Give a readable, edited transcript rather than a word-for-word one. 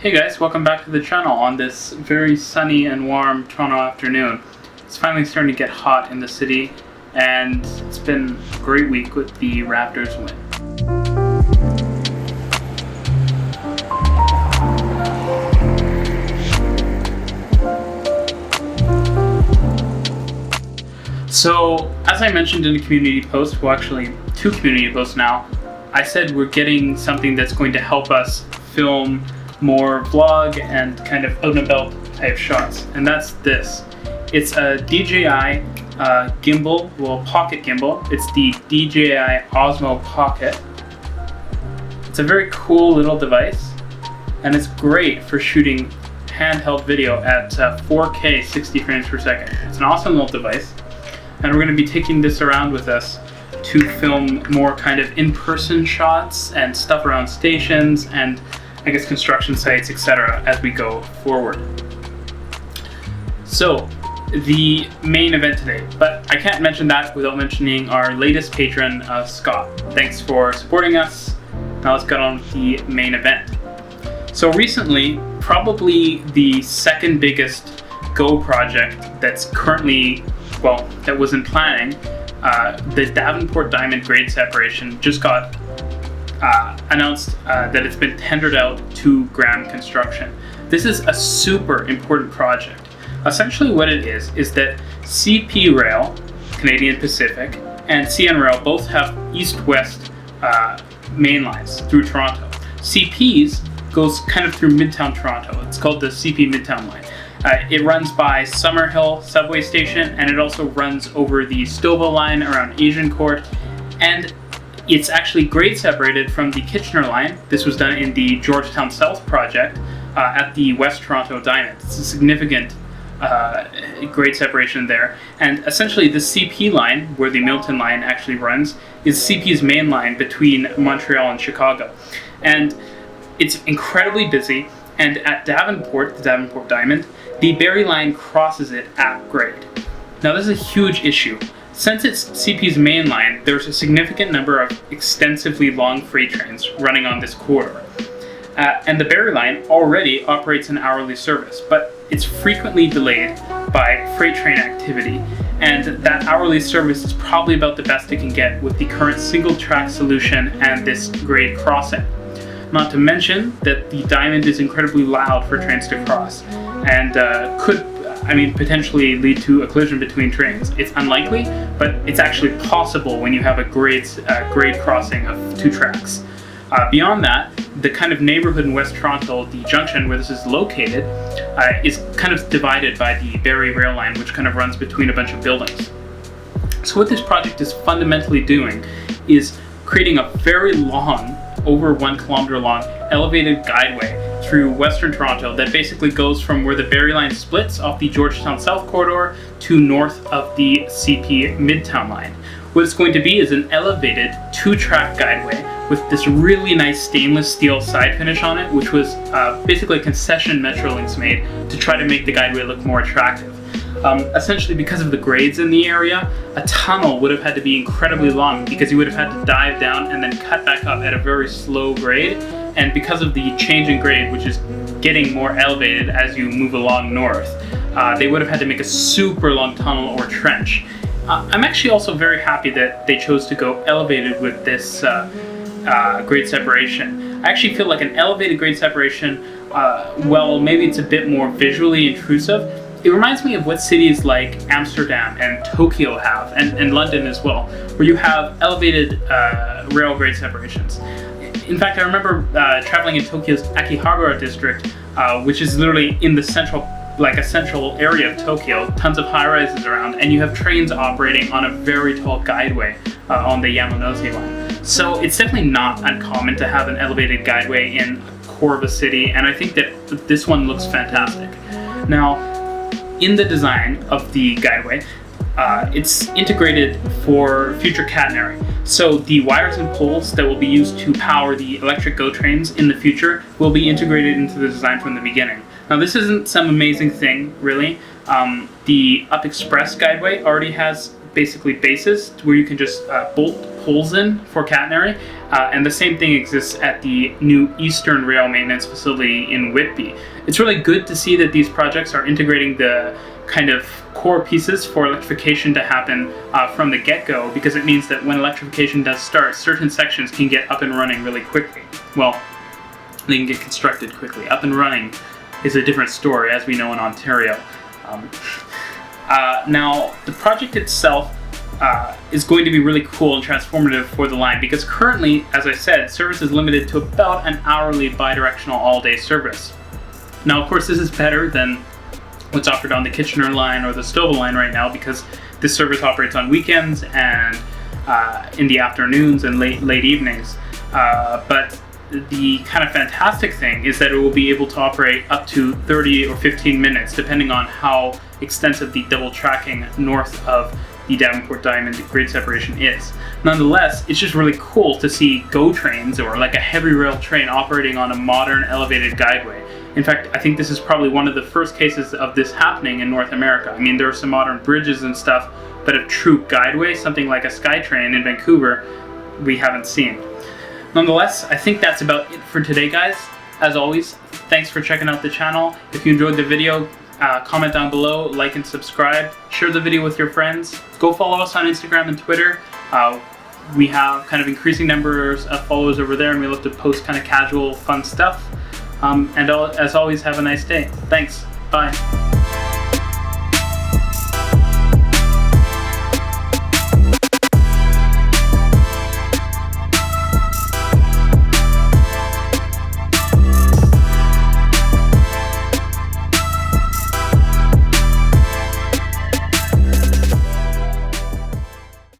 Hey guys, welcome back to the channel on this very sunny and warm Toronto afternoon. It's finally starting to get hot in the city, and it's been a great week with the Raptors win. So, as I mentioned in a community post, well actually two community posts now, I said we're getting something that's going to help us film more vlog and kind of out and about type shots, and that's this. It's a DJI gimbal, well, pocket gimbal. It's the DJI Osmo Pocket. It's a very cool little device, and it's great for shooting handheld video at 4K 60 frames per second. It's an awesome little device, and we're going to be taking this around with us to film more kind of in-person shots and stuff around stations and I guess construction sites, etc. as we go forward. So, the main event today, but I can't mention that without mentioning our latest patron, Scott. Thanks for supporting us. Now let's get on with the main event. So recently, probably the second biggest Go project that's currently, well, that was in planning, the Davenport Diamond grade separation just got announced that it's been tendered out to Graham Construction. This is a super important project. Essentially what it is that CP Rail, Canadian Pacific, and CN Rail both have east-west main lines through Toronto. CP's goes kind of through Midtown Toronto. It's called the CP Midtown line. It runs by Summerhill subway station, and it also runs over the Stouffville line around Asian Court, and it's actually grade separated from the Kitchener line. This was done in the Georgetown South project at the West Toronto Diamond. It's a significant grade separation there. And essentially the CP line, where the Milton line actually runs, is CP's main line between Montreal and Chicago. And it's incredibly busy, and at Davenport, the Davenport Diamond, the Barrie line crosses it at grade. Now this is a huge issue. Since it's CP's main line, there's a significant number of extensively long freight trains running on this corridor. And the Barrie line already operates an hourly service, but it's frequently delayed by freight train activity, and that hourly service is probably about the best it can get with the current single track solution and this grade crossing. Not to mention that the Diamond is incredibly loud for trains to cross, and could potentially lead to a collision between trains. It's unlikely, but it's actually possible when you have a grade crossing of two tracks. Beyond that, the kind of neighborhood in West Toronto, the junction where this is located, is kind of divided by the Barrie rail line, which kind of runs between a bunch of buildings. So what this project is fundamentally doing is creating a very long, over 1 kilometer long, elevated guideway through Western Toronto that basically goes from where the Barrie line splits off the Georgetown South corridor to north of the CP Midtown line. What it's going to be is an elevated 2-track guideway with this really nice stainless steel side finish on it, which was basically a concession Metrolinx made to try to make the guideway look more attractive. Essentially, because of the grades in the area, a tunnel would have had to be incredibly long because you would have had to dive down and then cut back up at a very slow grade. And because of the change in grade, which is getting more elevated as you move along north, they would have had to make a super long tunnel or trench. I'm actually also very happy that they chose to go elevated with this grade separation. I actually feel like an elevated grade separation, well, maybe it's a bit more visually intrusive. It reminds me of what cities like Amsterdam and Tokyo have, and London as well, where you have elevated rail grade separations. In fact, I remember traveling in Tokyo's Akihabara district, which is literally in the central area of Tokyo, tons of high-rises around, and you have trains operating on a very tall guideway on the Yamanose line. So it's definitely not uncommon to have an elevated guideway in a core of a city, and I think that this one looks fantastic. Now, in the design of the guideway, it's integrated for future catenary. So the wires and poles that will be used to power the electric GO trains in the future will be integrated into the design from the beginning. Now this isn't some amazing thing, really. The Up Express guideway already has basically bases where you can just bolt holes in for catenary, and the same thing exists at the new Eastern Rail Maintenance Facility in Whitby. It's really good to see that these projects are integrating the kind of core pieces for electrification to happen from the get-go, because it means that when electrification does start, certain sections can get up and running really quickly. Well, they can get constructed quickly. Up and running is a different story, as we know in Ontario. Now, the project itself is going to be really cool and transformative for the line, because currently, as I said, service is limited to about an hourly bidirectional all-day service. Now, of course, this is better than what's offered on the Kitchener line or the Stouffville line right now, because this service operates on weekends and in the afternoons and late evenings. But the kind of fantastic thing is that it will be able to operate up to 30 or 15 minutes, depending on how extensive the double tracking north of the Davenport Diamond grade separation is. Nonetheless, it's just really cool to see GO trains, or like a heavy rail train, operating on a modern elevated guideway. In fact, I think this is probably one of the first cases of this happening in North America. I mean, there are some modern bridges and stuff, but a true guideway, something like a Skytrain in Vancouver, we haven't seen. Nonetheless, I think that's about it for today, guys. As always, thanks for checking out the channel. If you enjoyed the video, comment down below, like and subscribe, share the video with your friends. Go follow us on Instagram and Twitter. We have kind of increasing numbers of followers over there, and we look to post kind of casual, fun stuff. And as always, have a nice day. Thanks. Bye.